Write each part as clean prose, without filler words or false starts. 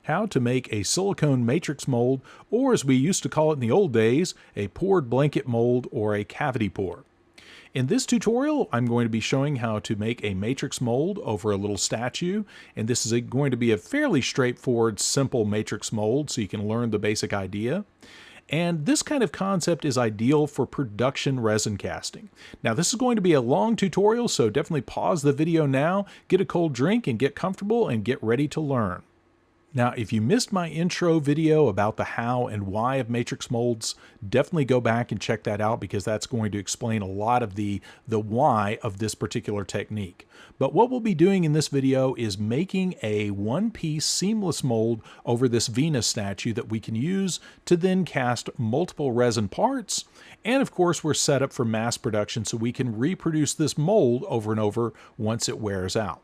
how to make a silicone matrix mold, or as we used to call it in the old days, a poured blanket mold or a cavity pour. In this tutorial, I'm going to be showing how to make a matrix mold over a little statue, and this is going to be a fairly straightforward, simple matrix mold so you can learn the basic idea. And this kind of concept is ideal for production resin casting. Now, this is going to be a long tutorial, so definitely pause the video now, get a cold drink, and get comfortable and get ready to learn. Now, if you missed my intro video about the how and why of matrix molds, definitely go back and check that out because that's going to explain a lot of the why of this particular technique. But what we'll be doing in this video is making a one-piece seamless mold over this Venus statue that we can use to then cast multiple resin parts. And of course, we're set up for mass production so we can reproduce this mold over and over once it wears out.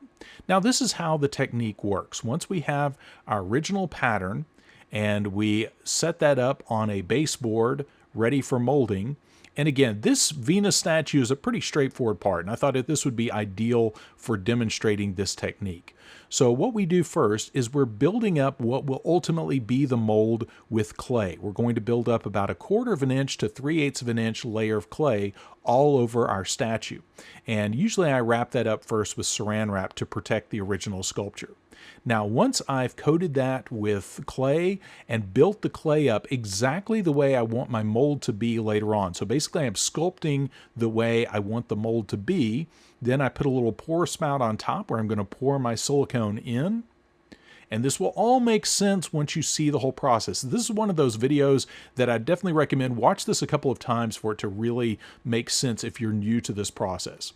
Now, this is how the technique works. Once we have our original pattern and we set that up on a baseboard ready for molding, and again, this Venus statue is a pretty straightforward part, and I thought that this would be ideal for demonstrating this technique. So what we do first is we're building up what will ultimately be the mold with clay. We're going to build up about 1/4 inch to 3/8 of an inch layer of clay all over our statue. And usually I wrap that up first with saran wrap to protect the original sculpture. Now, once I've coated that with clay and built the clay up exactly the way I want my mold to be later on, so basically I'm sculpting the way I want the mold to be, then I put a little pour spout on top where I'm going to pour my silicone in. And this will all make sense once you see the whole process. This is one of those videos that I definitely recommend. Watch this a couple of times for it to really make sense if you're new to this process.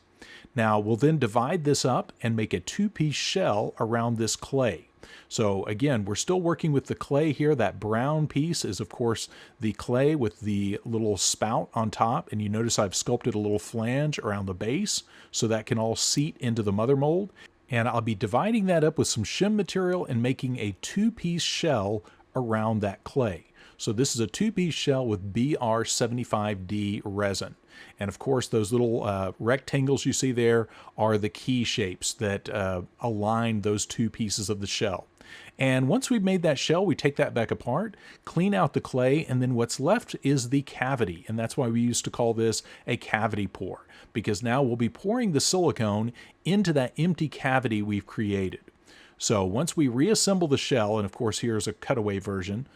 Now, we'll then divide this up and make a 2-piece shell around this clay. So again, we're still working with the clay here. That brown piece is, of course, the clay with the little spout on top. And you notice I've sculpted a little flange around the base so that can all seat into the mother mold. And I'll be dividing that up with some shim material and making a 2-piece shell around that clay. So this is a 2-piece shell with BR75D resin. And of course, those little rectangles you see there are the key shapes that align those 2 pieces of the shell. And once we've made that shell, we take that back apart, clean out the clay, and then what's left is the cavity. And that's why we used to call this a cavity pour, because now we'll be pouring the silicone into that empty cavity we've created. So once we reassemble the shell, and of course here's a cutaway version,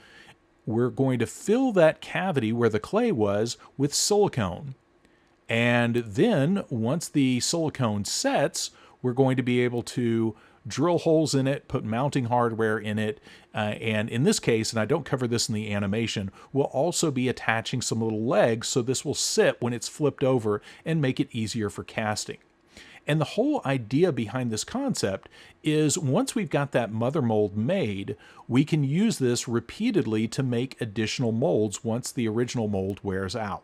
we're going to fill that cavity where the clay was with silicone. And then once the silicone sets, we're going to be able to drill holes in it, put mounting hardware in it, and in this case, and I don't cover this in the animation, we'll also be attaching some little legs so this will sit when it's flipped over and make it easier for casting. And the whole idea behind this concept is once we've got that mother mold made, we can use this repeatedly to make additional molds once the original mold wears out.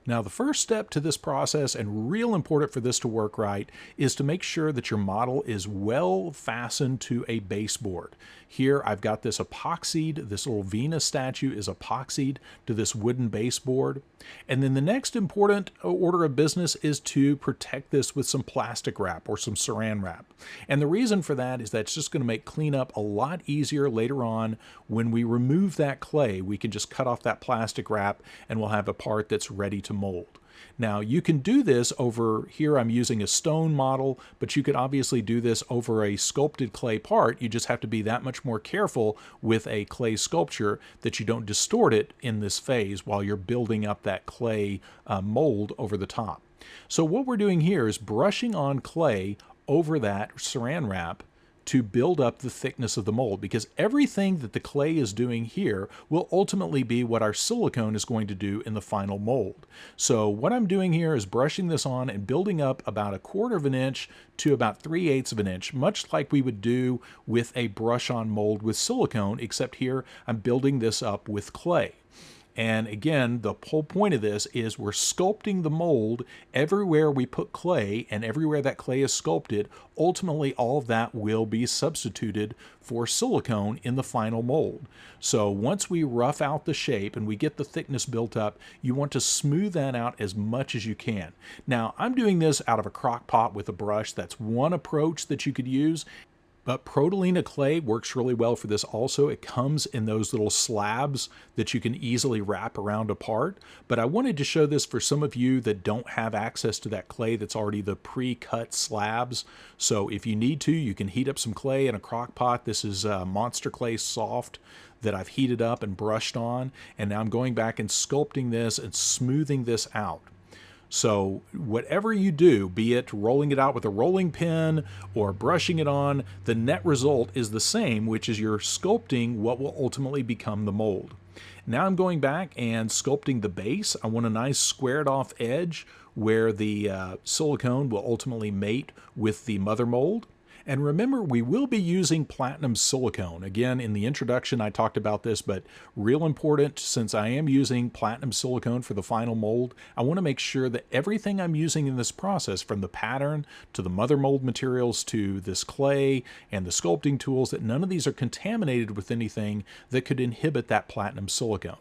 Now, the first step to this process, and real important for this to work right, is to make sure that your model is well fastened to a baseboard. Here, I've got this epoxied, this little Venus statue is epoxied to this wooden baseboard. And then the next important order of business is to protect this with some plastic wrap or some saran wrap. And the reason for that is that's just going to make cleanup a lot easier later on. When we remove that clay, we can just cut off that plastic wrap and we'll have a part that's ready to mold. Now, you can do this over here. I'm using a stone model, but you could obviously do this over a sculpted clay part. You just have to be that much more careful with a clay sculpture that you don't distort it in this phase while you're building up that clay mold over the top. So what we're doing here is brushing on clay over that saran wrap to build up the thickness of the mold, because everything that the clay is doing here will ultimately be what our silicone is going to do in the final mold. So what I'm doing here is brushing this on and building up about 1/4 inch to about 3/8 of an inch, much like we would do with a brush-on mold with silicone, except here I'm building this up with clay. And again, the whole point of this is we're sculpting the mold everywhere we put clay, and everywhere that clay is sculpted, ultimately all of that will be substituted for silicone in the final mold. So once we rough out the shape and we get the thickness built up, you want to smooth that out as much as you can. Now, I'm doing this out of a crock pot with a brush. That's one approach that you could use. But Protolina clay works really well for this also. It comes in those little slabs that you can easily wrap around a part. But I wanted to show this for some of you that don't have access to that clay that's already the pre-cut slabs. So if you need to, you can heat up some clay in a crock pot. This is Monster Clay Soft that I've heated up and brushed on. And now I'm going back and sculpting this and smoothing this out. So whatever you do, be it rolling it out with a rolling pin or brushing it on, the net result is the same, which is you're sculpting what will ultimately become the mold. Now I'm going back and sculpting the base. I want a nice squared off edge where the silicone will ultimately mate with the mother mold. And remember, we will be using platinum silicone. Again, in the introduction, I talked about this, but real important, since I am using platinum silicone for the final mold, I want to make sure that everything I'm using in this process, from the pattern to the mother mold materials to this clay and the sculpting tools, that none of these are contaminated with anything that could inhibit that platinum silicone.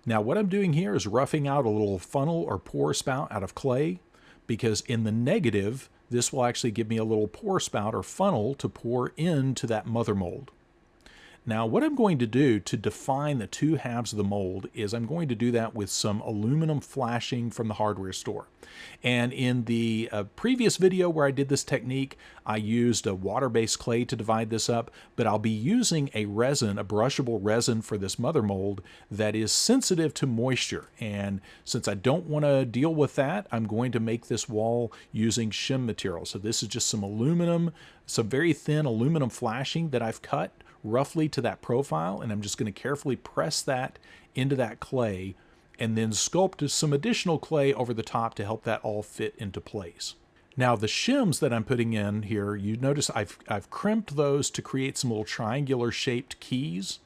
Now, what I'm doing here is roughing out a little funnel or pour spout out of clay, because in the negative, this will actually give me a little pour spout or funnel to pour into that mother mold. Now, what I'm going to do to define the two halves of the mold is I'm going to do that with some aluminum flashing from the hardware store. And in the previous video where I did this technique, I used a water-based clay to divide this up, but I'll be using a resin, a brushable resin for this mother mold that is sensitive to moisture. And since I don't want to deal with that, I'm going to make this wall using shim material. So this is just some aluminum, some very thin aluminum flashing that I've cut roughly to that profile, and I'm just going to carefully press that into that clay and then sculpt some additional clay over the top to help that all fit into place. Now the shims that I'm putting in here, you notice I've crimped those to create some little triangular shaped keys,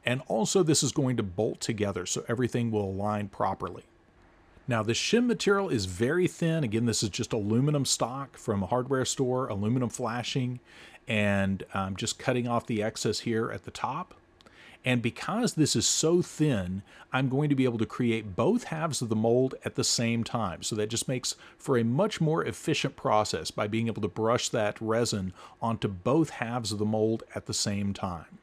and also this is going to bolt together so everything will align properly. Now the shim material is very thin. Again, this is just aluminum stock from a hardware store, aluminum flashing, and I'm just cutting off the excess here at the top. And because this is so thin, I'm going to be able to create both halves of the mold at the same time. So that just makes for a much more efficient process by being able to brush that resin onto both halves of the mold at the same time.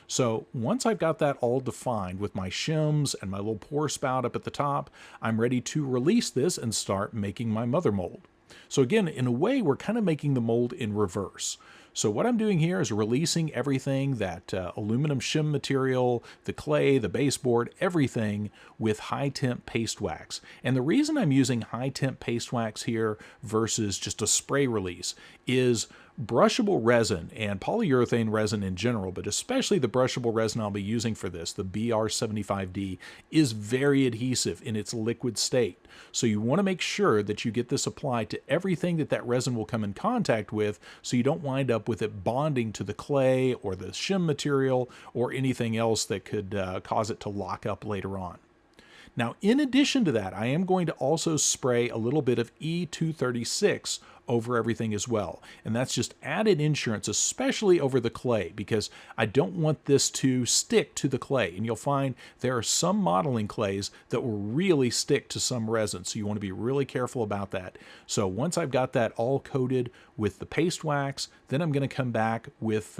So once I've got that all defined with my shims and my little pour spout up at the top, I'm ready to release this and start making my mother mold. So again, in a way, we're kind of making the mold in reverse. So what I'm doing here is releasing everything, that aluminum shim material, the clay, the baseboard, everything with high temp paste wax. And the reason I'm using high temp paste wax here versus just a spray release is brushable resin and polyurethane resin in general, but especially the brushable resin I'll be using for this, the BR75D, is very adhesive in its liquid state. So you want to make sure that you get this applied to everything that resin will come in contact with, so you don't wind up with it bonding to the clay or the shim material or anything else that could cause it to lock up later on. Now, in addition to that, I am going to also spray a little bit of E236 over everything as well. And that's just added insurance, especially over the clay, because I don't want this to stick to the clay. And you'll find there are some modeling clays that will really stick to some resin, so you want to be really careful about that. So once I've got that all coated with the paste wax, then I'm going to come back with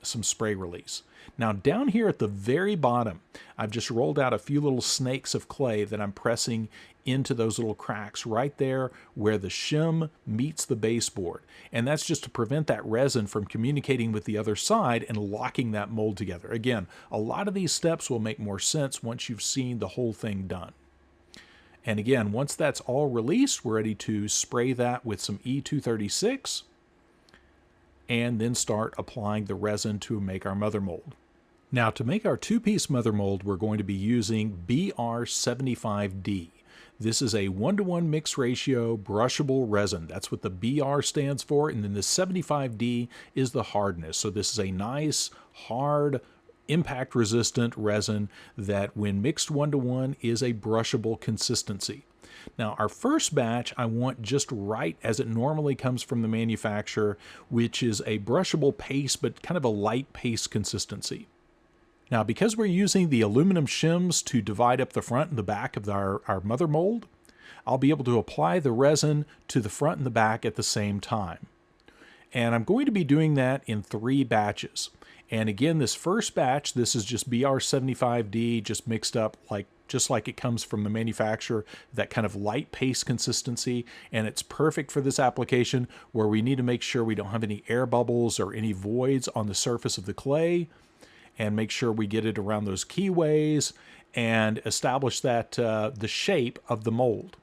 some spray release. Now down here at the very bottom, I've just rolled out a few little snakes of clay that I'm pressing into those little cracks right there where the shim meets the baseboard. And that's just to prevent that resin from communicating with the other side and locking that mold together. Again, a lot of these steps will make more sense once you've seen the whole thing done. And again, once that's all released, we're ready to spray that with some E236 and then start applying the resin to make our mother mold. Now, to make our two-piece mother mold, we're going to be using BR75D. This is a 1-to-1 mix ratio brushable resin. That's what the BR stands for, and then the 75D is the hardness. So this is a nice, hard, impact-resistant resin that, when mixed 1-to-1, is a brushable consistency. Now, our first batch I want just right as it normally comes from the manufacturer, which is a brushable paste, but kind of a light paste consistency. Now, because we're using the aluminum shims to divide up the front and the back of our mother mold, I'll be able to apply the resin to the front and the back at the same time. And I'm going to be doing that in 3 batches. And again, this first batch, this is just BR75D, just mixed up just like it comes from the manufacturer, that kind of light paste consistency. And it's perfect for this application where we need to make sure we don't have any air bubbles or any voids on the surface of the clay, and make sure we get it around those keyways and establish that the shape of the mold.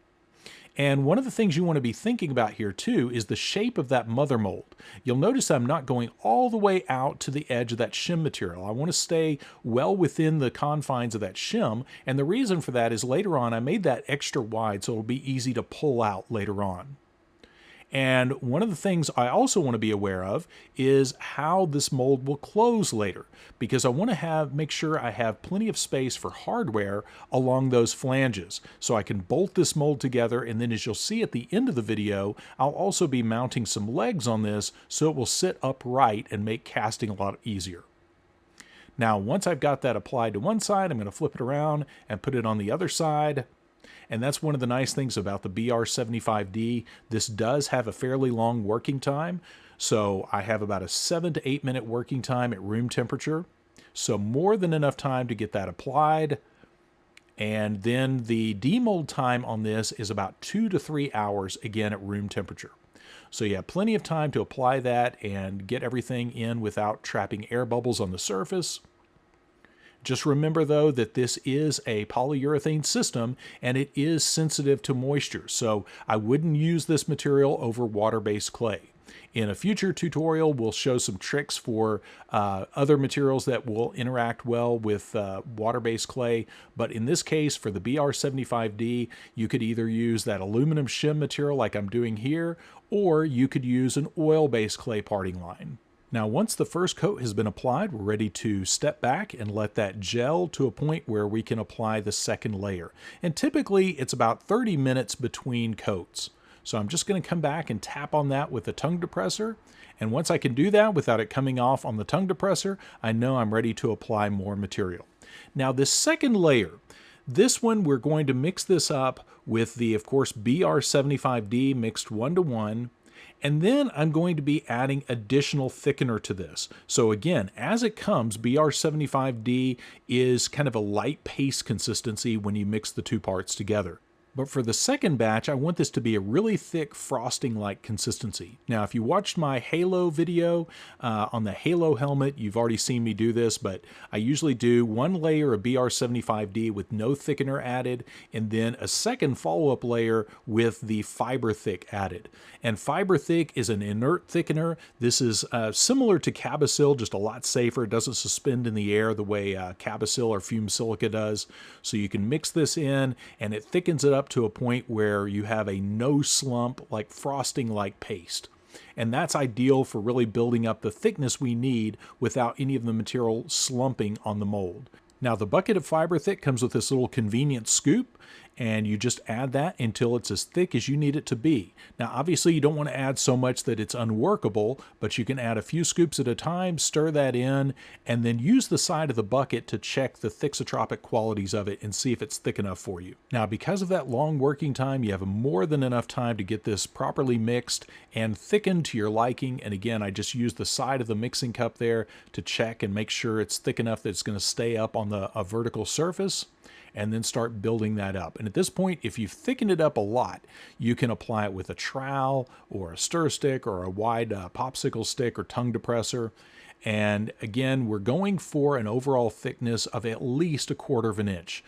And one of the things you want to be thinking about here too is the shape of that mother mold. You'll notice I'm not going all the way out to the edge of that shim material. I want to stay well within the confines of that shim, and the reason for that is later on I made that extra wide so it'll be easy to pull out later on. And one of the things I also want to be aware of is how this mold will close later, because I want to make sure I have plenty of space for hardware along those flanges so I can bolt this mold together. And then, as you'll see at the end of the video, I'll also be mounting some legs on this so it will sit upright and make casting a lot easier. Now, once I've got that applied to one side, I'm going to flip it around and put it on the other side. And that's one of the nice things about the BR75D. This does have a fairly long working time. So I have about a 7 to 8 minute working time at room temperature. So more than enough time to get that applied. And then the demold time on this is about 2 to 3 hours, again at room temperature. So you have plenty of time to apply that and get everything in without trapping air bubbles on the surface. Just remember, though, that this is a polyurethane system and it is sensitive to moisture, so I wouldn't use this material over water-based clay. In a future tutorial, we'll show some tricks for other materials that will interact well with water-based clay, but in this case, for the BR75D, you could either use that aluminum shim material like I'm doing here, or you could use an oil-based clay parting line. Now, once the first coat has been applied, we're ready to step back and let that gel to a point where we can apply the second layer. And typically, it's about 30 minutes between coats. So I'm just going to come back and tap on that with a tongue depressor. And once I can do that without it coming off on the tongue depressor, I know I'm ready to apply more material. Now, this second layer, this one, we're going to mix this up with the, of course, BR75D mixed 1-to-1. And then I'm going to be adding additional thickener to this. So again, as it comes, BR75D is kind of a light paste consistency when you mix the two parts together. But for the second batch, I want this to be a really thick frosting-like consistency. Now, if you watched my Halo video on the Halo helmet, you've already seen me do this, but I usually do one layer of BR75D with no thickener added, and then a second follow-up layer with the Fiber Thick added. And Fiber Thick is an inert thickener. This is similar to Cabasil, just a lot safer. It doesn't suspend in the air the way Cabasil or fumed silica does. So you can mix this in, and it thickens it up to a point where you have a no slump, like frosting like paste. And that's ideal for really building up the thickness we need without any of the material slumping on the mold. Now, the bucket of Fiber Thick comes with this little convenient scoop, and you just add that until it's as thick as you need it to be. Now, obviously, you don't want to add so much that it's unworkable, but you can add a few scoops at a time, stir that in, and then use the side of the bucket to check the thixotropic qualities of it and see if it's thick enough for you. Now, because of that long working time, you have more than enough time to get this properly mixed and thickened to your liking. And again, I just use the side of the mixing cup there to check and make sure it's thick enough that it's going to stay up on a vertical surface, and then start building that up. And at this point, if you've thickened it up a lot, you can apply it with a trowel or a stir stick or a wide popsicle stick or tongue depressor. And again, we're going for an overall thickness of at least 1/4 of an inch.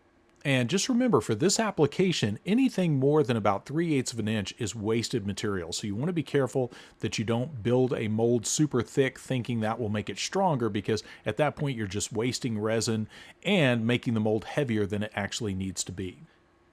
And just remember, for this application, anything more than about 3/8 of an inch is wasted material. So you want to be careful that you don't build a mold super thick thinking that will make it stronger, because at that point you're just wasting resin and making the mold heavier than it actually needs to be.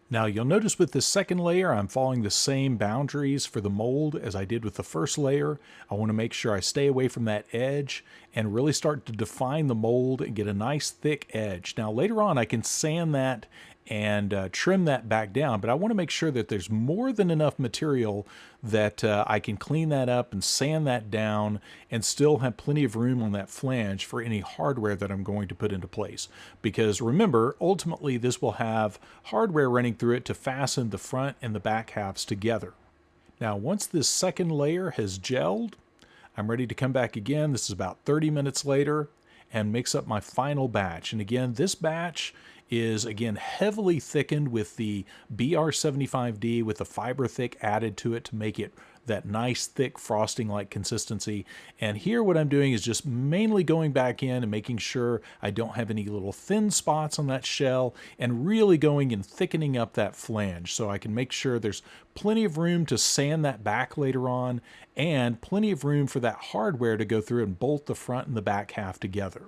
Now, you'll notice with this second layer, I'm following the same boundaries for the mold as I did with the first layer. I want to make sure I stay away from that edge and really start to define the mold and get a nice thick edge. Now, later on, I can sand that and trim that back down, but I want to make sure that there's more than enough material that I can clean that up and sand that down and still have plenty of room on that flange for any hardware that I'm going to put into place. Because remember, ultimately this will have hardware running through it to fasten the front and the back halves together. Now, once this second layer has gelled, I'm ready to come back again. This is about 30 minutes later, and mix up my final batch. And again, this batch is again heavily thickened with the BR75D with the fiber thick added to it to make it that nice thick frosting like consistency. And here what I'm doing is just mainly going back in and making sure I don't have any little thin spots on that shell, and really going and thickening up that flange so I can make sure there's plenty of room to sand that back later on, and plenty of room for that hardware to go through and bolt the front and the back half together.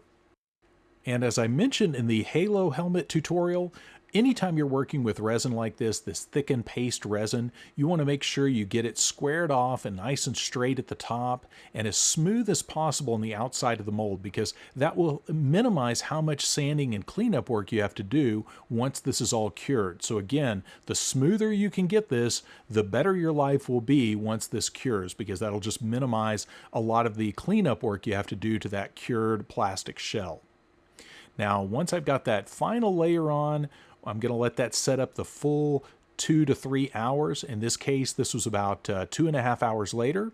And as I mentioned in the Halo helmet tutorial, anytime you're working with resin like this thickened paste resin, you want to make sure you get it squared off and nice and straight at the top and as smooth as possible on the outside of the mold, because that will minimize how much sanding and cleanup work you have to do once this is all cured. So again, the smoother you can get this, the better your life will be once this cures, because that'll just minimize a lot of the cleanup work you have to do to that cured plastic shell. Now, once I've got that final layer on, I'm going to let that set up the full 2 to 3 hours. In this case, this was about 2.5 hours later.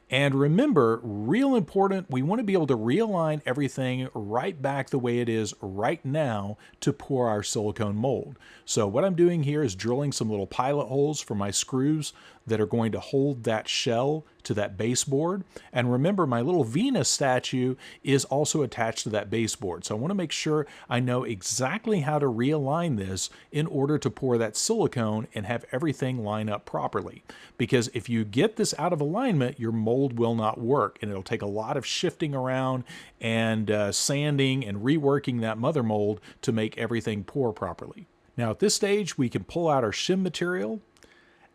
And remember, real important, we want to be able to realign everything right back the way it is right now to pour our silicone mold. So what I'm doing here is drilling some little pilot holes for my screws that are going to hold that shell to that baseboard. And remember, my little Venus statue is also attached to that baseboard. So I want to make sure I know exactly how to realign this in order to pour that silicone and have everything line up properly. Because if you get this out of alignment, your mold will not work, and it'll take a lot of shifting around and sanding and reworking that mother mold to make everything pour properly. Now at this stage, we can pull out our shim material.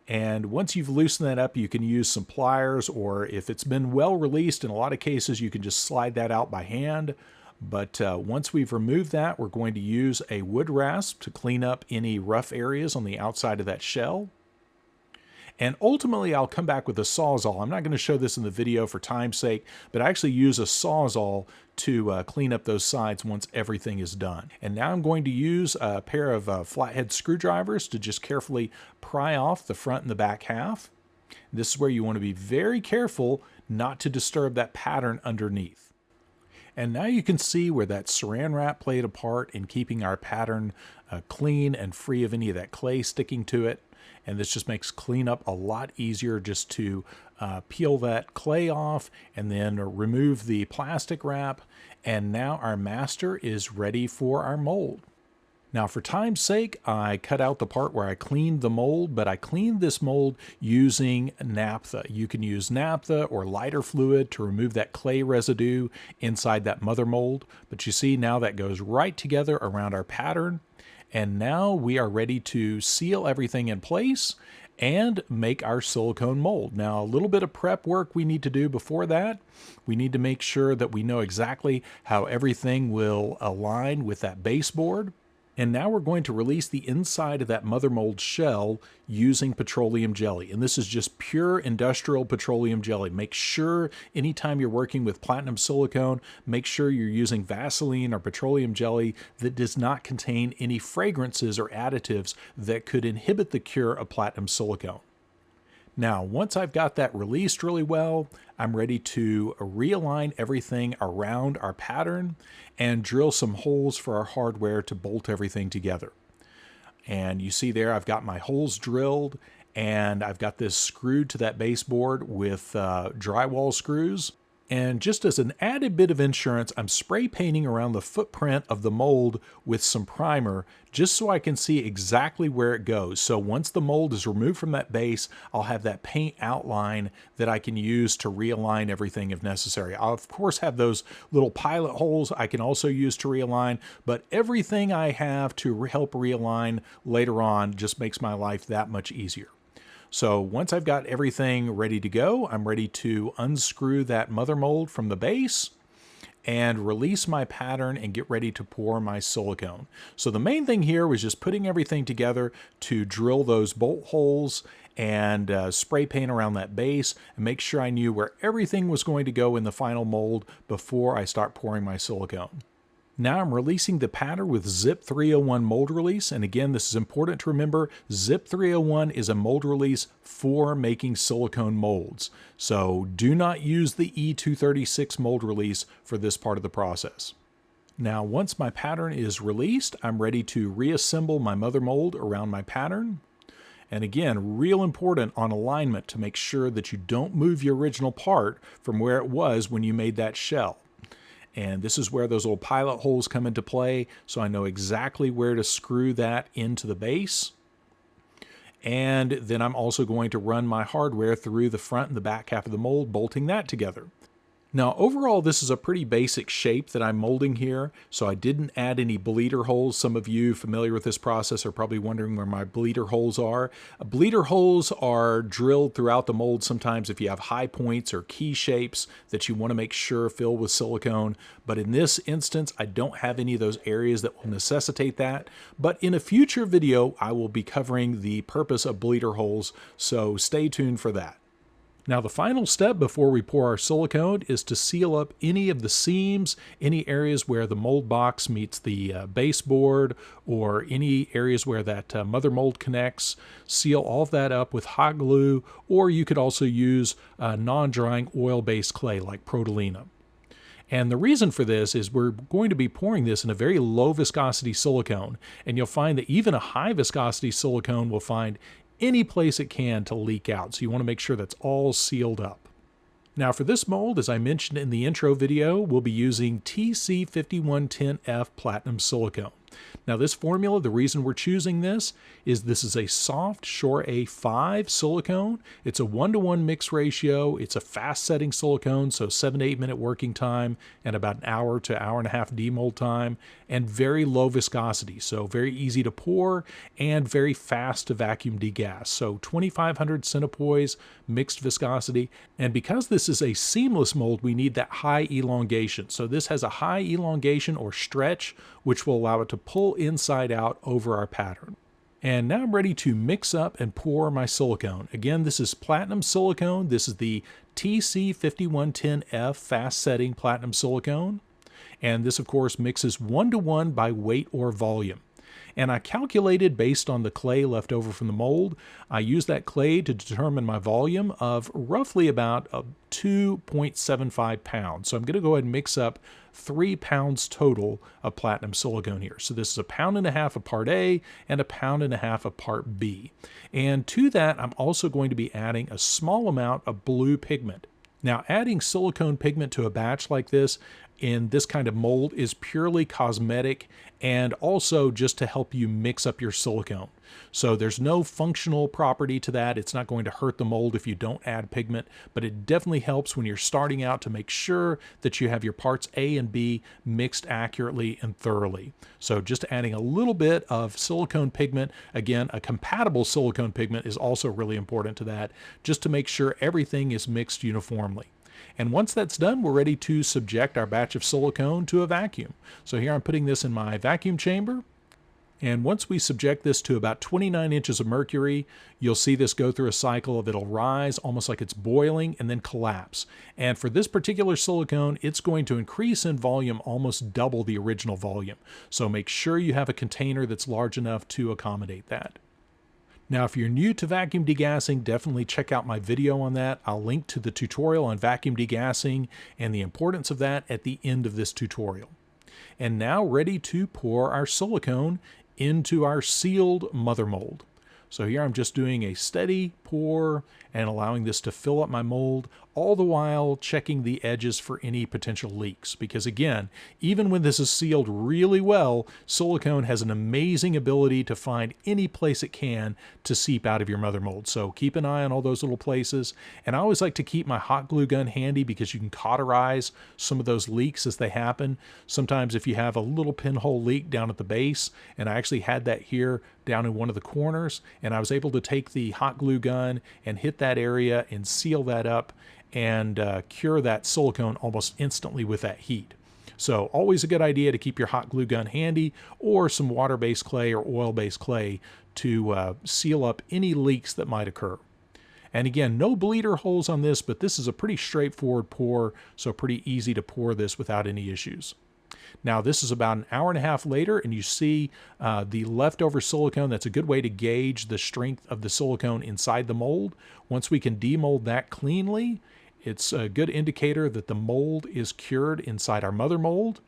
And once you've loosened that up, you can use some pliers, or if it's been well released, in a lot of cases, you can just slide that out by hand. But once we've removed that, we're going to use a wood rasp to clean up any rough areas on the outside of that shell. And ultimately, I'll come back with a Sawzall. I'm not going to show this in the video for time's sake, but I actually use a Sawzall to clean up those sides once everything is done. And now I'm going to use a pair of flathead screwdrivers to just carefully pry off the front and the back half. This is where you want to be very careful not to disturb that pattern underneath. And now you can see where that saran wrap played a part in keeping our pattern clean and free of any of that clay sticking to it. And this just makes cleanup a lot easier, just to peel that clay off and then remove the plastic wrap. And now our master is ready for our mold. Now for time's sake, I cut out the part where I cleaned the mold, but I cleaned this mold using naphtha. You can use naphtha or lighter fluid to remove that clay residue inside that mother mold. But you see now that goes right together around our pattern. And now we are ready to seal everything in place and make our silicone mold. Now, a little bit of prep work we need to do before that. We need to make sure that we know exactly how everything will align with that baseboard. And now we're going to release the inside of that mother mold shell using petroleum jelly. And this is just pure industrial petroleum jelly. Make sure anytime you're working with platinum silicone, make sure you're using Vaseline or petroleum jelly that does not contain any fragrances or additives that could inhibit the cure of platinum silicone. Now, once I've got that released really well, I'm ready to realign everything around our pattern and drill some holes for our hardware to bolt everything together. And you see there, I've got my holes drilled, and I've got this screwed to that baseboard with drywall screws. And just as an added bit of insurance, I'm spray painting around the footprint of the mold with some primer, just so I can see exactly where it goes. So once the mold is removed from that base, I'll have that paint outline that I can use to realign everything if necessary. I'll of course have those little pilot holes I can also use to realign, but everything I have to help realign later on just makes my life that much easier. So once I've got everything ready to go, I'm ready to unscrew that mother mold from the base and release my pattern and get ready to pour my silicone. So the main thing here was just putting everything together to drill those bolt holes and spray paint around that base and make sure I knew where everything was going to go in the final mold before I start pouring my silicone. Now I'm releasing the pattern with Zip 301 mold release, and again, this is important to remember. Zip 301 is a mold release for making silicone molds. So do not use the E236 mold release for this part of the process. Now, once my pattern is released, I'm ready to reassemble my mother mold around my pattern. And again, real important on alignment to make sure that you don't move your original part from where it was when you made that shell. And this is where those little pilot holes come into play, so I know exactly where to screw that into the base. And then I'm also going to run my hardware through the front and the back half of the mold, bolting that together. Now, overall, this is a pretty basic shape that I'm molding here, so I didn't add any bleeder holes. Some of you familiar with this process are probably wondering where my bleeder holes are. Bleeder holes are drilled throughout the mold sometimes if you have high points or key shapes that you want to make sure fill with silicone, but in this instance, I don't have any of those areas that will necessitate that. But in a future video, I will be covering the purpose of bleeder holes, so stay tuned for that. Now, the final step before we pour our silicone is to seal up any of the seams, any areas where the mold box meets the baseboard, or any areas where that mother mold connects. Seal all of that up with hot glue, or you could also use non-drying oil-based clay like Protolina. And the reason for this is we're going to be pouring this in a very low viscosity silicone, and you'll find that even a high viscosity silicone will find any place it can to leak out. So you want to make sure that's all sealed up. Now for this mold, as I mentioned in the intro video, we'll be using TC5110F Platinum Silicone. Now this formula, the reason we're choosing this is a soft Shore A5 silicone. It's a 1-to-1 mix ratio. It's a fast setting silicone, so 7 to 8 minute working time and about an hour to hour and a half demold time, and very low viscosity, so very easy to pour and very fast to vacuum degas. So 2,500 centipoise mixed viscosity, and because this is a seamless mold, we need that high elongation. So this has a high elongation or stretch, which will allow it to pull inside out over our pattern. And now I'm ready to mix up and pour my silicone. Again, this is platinum silicone. This is the TC5110F fast setting platinum silicone. And this, of course, mixes 1-to-1 by weight or volume. And I calculated based on the clay left over from the mold. I used that clay to determine my volume of roughly about 2.75 pounds. So I'm going to go ahead and mix up 3 pounds total of platinum silicone here. So this is 1.5 pounds of part A and 1.5 pounds of part B. And to that, I'm also going to be adding a small amount of blue pigment. Now, adding silicone pigment to a batch like this in this kind of mold is purely cosmetic and also just to help you mix up your silicone. So there's no functional property to that. It's not going to hurt the mold if you don't add pigment, but it definitely helps when you're starting out to make sure that you have your parts A and B mixed accurately and thoroughly. So just adding a little bit of silicone pigment, again, a compatible silicone pigment is also really important to that, just to make sure everything is mixed uniformly. And once that's done, we're ready to subject our batch of silicone to a vacuum. So here I'm putting this in my vacuum chamber. And once we subject this to about 29 inches of mercury, you'll see this go through a cycle of it'll rise almost like it's boiling and then collapse. And for this particular silicone, it's going to increase in volume almost double the original volume. So make sure you have a container that's large enough to accommodate that. Now, if you're new to vacuum degassing, definitely check out my video on that. I'll link to the tutorial on vacuum degassing and the importance of that at the end of this tutorial. And now ready to pour our silicone into our sealed mother mold. So here I'm just doing a steady pour and allowing this to fill up my mold, all the while checking the edges for any potential leaks. Because again, even when this is sealed really well, silicone has an amazing ability to find any place it can to seep out of your mother mold. So keep an eye on all those little places. And I always like to keep my hot glue gun handy because you can cauterize some of those leaks as they happen. Sometimes if you have a little pinhole leak down at the base, and I actually had that here down in one of the corners, and I was able to take the hot glue gun and hit that area and seal that up and cure that silicone almost instantly with that heat. So always a good idea to keep your hot glue gun handy, or some water-based clay or oil-based clay to seal up any leaks that might occur. And again, no bleeder holes on this, but this is a pretty straightforward pour, so pretty easy to pour this without any issues. Now this is about an hour and a half later, and you see the leftover silicone. That's a good way to gauge the strength of the silicone inside the mold. Once we can demold that cleanly, it's a good indicator that the mold is cured inside our mother mold,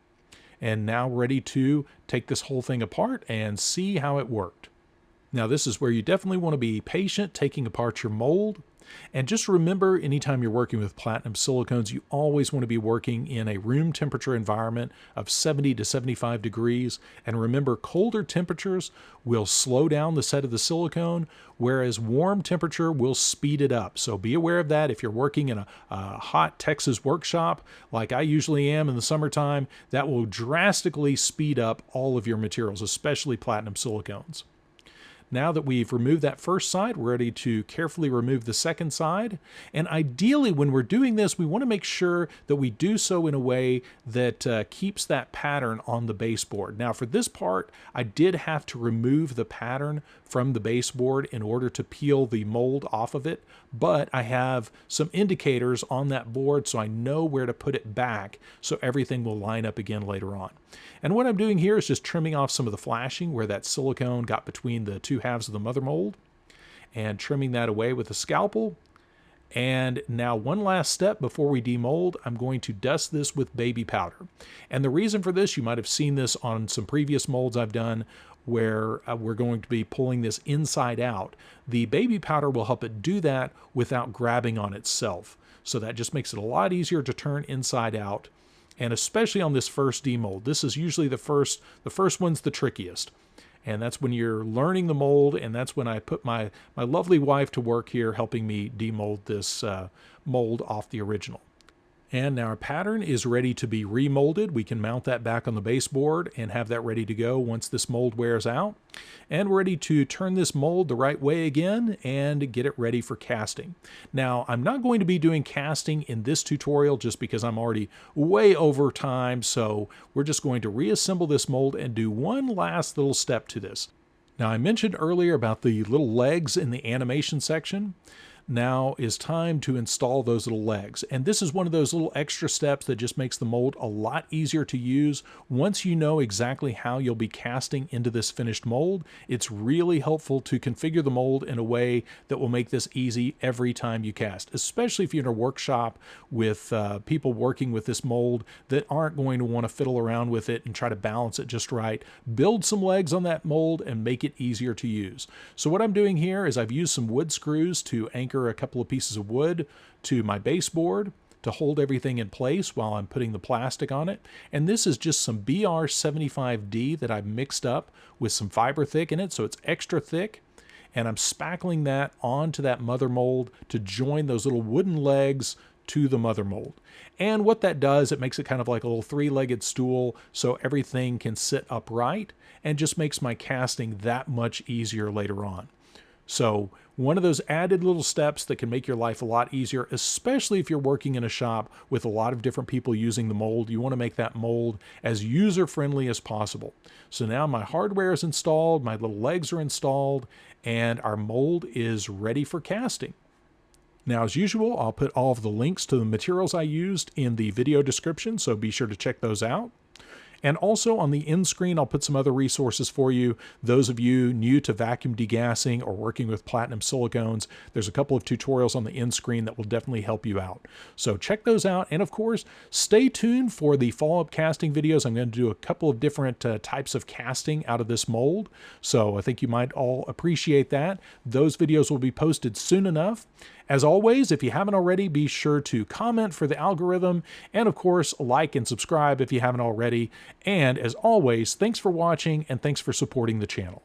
and now ready to take this whole thing apart and see how it worked. Now this is where you definitely want to be patient taking apart your mold. And just remember, anytime you're working with platinum silicones, you always want to be working in a room temperature environment of 70 to 75 degrees. And remember, colder temperatures will slow down the set of the silicone, whereas warm temperature will speed it up. So be aware of that. If you're working in a hot Texas workshop, like I usually am in the summertime, that will drastically speed up all of your materials, especially platinum silicones. Now that we've removed that first side, we're ready to carefully remove the second side. And ideally, when we're doing this, we want to make sure that we do so in a way that keeps that pattern on the baseboard. Now for this part, I did have to remove the pattern from the baseboard in order to peel the mold off of it, but I have some indicators on that board so I know where to put it back so everything will line up again later on. And what I'm doing here is just trimming off some of the flashing where that silicone got between the two halves of the mother mold, and trimming that away with a scalpel. And now one last step before we demold, I'm going to dust this with baby powder. And the reason for this, you might have seen this on some previous molds I've done where we're going to be pulling this inside out. The baby powder will help it do that without grabbing on itself. So that just makes it a lot easier to turn inside out. And especially on this first demold, this is usually the first one's the trickiest. And that's when you're learning the mold, and that's when I put my lovely wife to work here helping me demold this mold off the original. And now our pattern is ready to be remolded. We can mount that back on the baseboard and have that ready to go once this mold wears out. And we're ready to turn this mold the right way again and get it ready for casting. Now, I'm not going to be doing casting in this tutorial just because I'm already way over time, so we're just going to reassemble this mold and do one last little step to this. Now, I mentioned earlier about the little legs in the animation section. Now is time to install those little legs. And this is one of those little extra steps that just makes the mold a lot easier to use. Once you know exactly how you'll be casting into this finished mold, it's really helpful to configure the mold in a way that will make this easy every time you cast, especially if you're in a workshop with people working with this mold that aren't going to want to fiddle around with it and try to balance it just right. Build some legs on that mold and make it easier to use. So what I'm doing here is I've used some wood screws to anchor a couple of pieces of wood to my baseboard to hold everything in place while I'm putting the plastic on it. And this is just some BR75D that I've mixed up with some fiber thick in it, so it's extra thick. And I'm spackling that onto that mother mold to join those little wooden legs to the mother mold. And what that does, it makes it kind of like a little three-legged stool so everything can sit upright, and just makes my casting that much easier later on. So one of those added little steps that can make your life a lot easier, especially if you're working in a shop with a lot of different people using the mold. You want to make that mold as user-friendly as possible. So now my hardware is installed, my little legs are installed, and our mold is ready for casting. Now, as usual, I'll put all of the links to the materials I used in the video description, so be sure to check those out. And also on the end screen, I'll put some other resources for you. Those of you new to vacuum degassing or working with platinum silicones, there's a couple of tutorials on the end screen that will definitely help you out. So check those out. And of course, stay tuned for the follow-up casting videos. I'm going to do a couple of different types of casting out of this mold. So I think you might all appreciate that. Those videos will be posted soon enough. As always, if you haven't already, be sure to comment for the algorithm, and of course, like and subscribe if you haven't already. And as always, thanks for watching and thanks for supporting the channel.